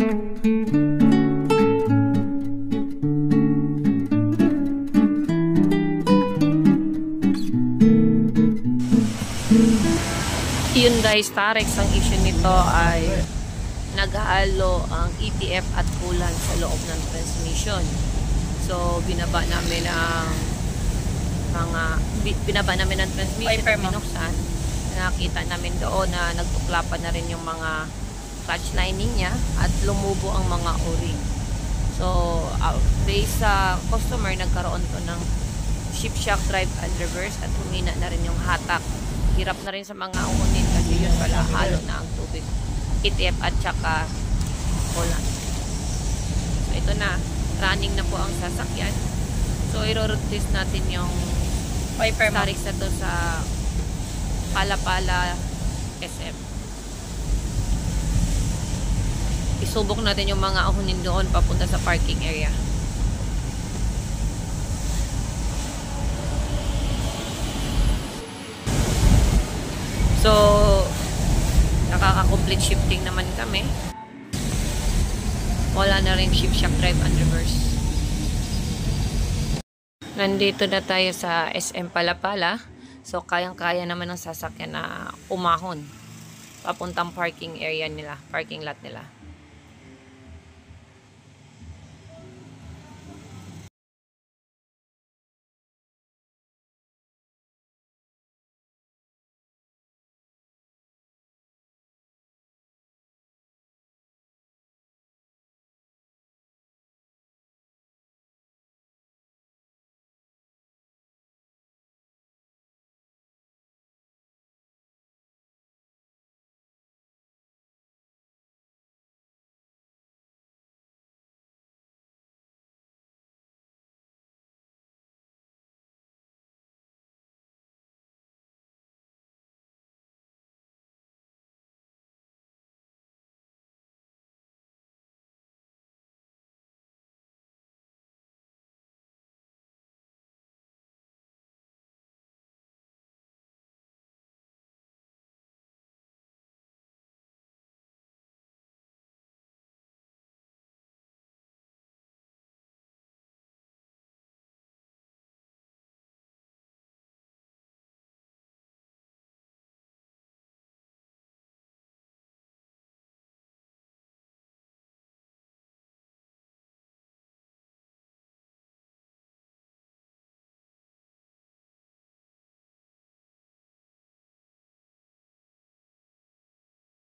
Yun guys, Tarex, ang issue nito ay naghalo ang ETF at coolant sa loob ng transmission. So binaba namin ang transmission at binuksan. Nakita namin doon na nagtuklapan na rin yung mga clutch lining niya at lumubo ang mga o-ring. So based sa customer, nagkaroon to ng shift shock drive and reverse at humina na rin yung hatak. Hirap na rin sa mga unin kasi yun pala halo na ang tubig, ETF at saka coolant. So ito na, running na po ang sasakyan. So i-road test natin yung Tarex na to sa Pala-Pala SM. Isubok natin yung mga unin doon papunta sa parking area. So, nakaka-complete shifting naman kami. Wala na rin shift shock drive and reverse. Nandito na tayo sa SM Pala-Pala. So, kayang-kaya naman ng sasakyan na umahon papuntang parking area nila, parking lot nila.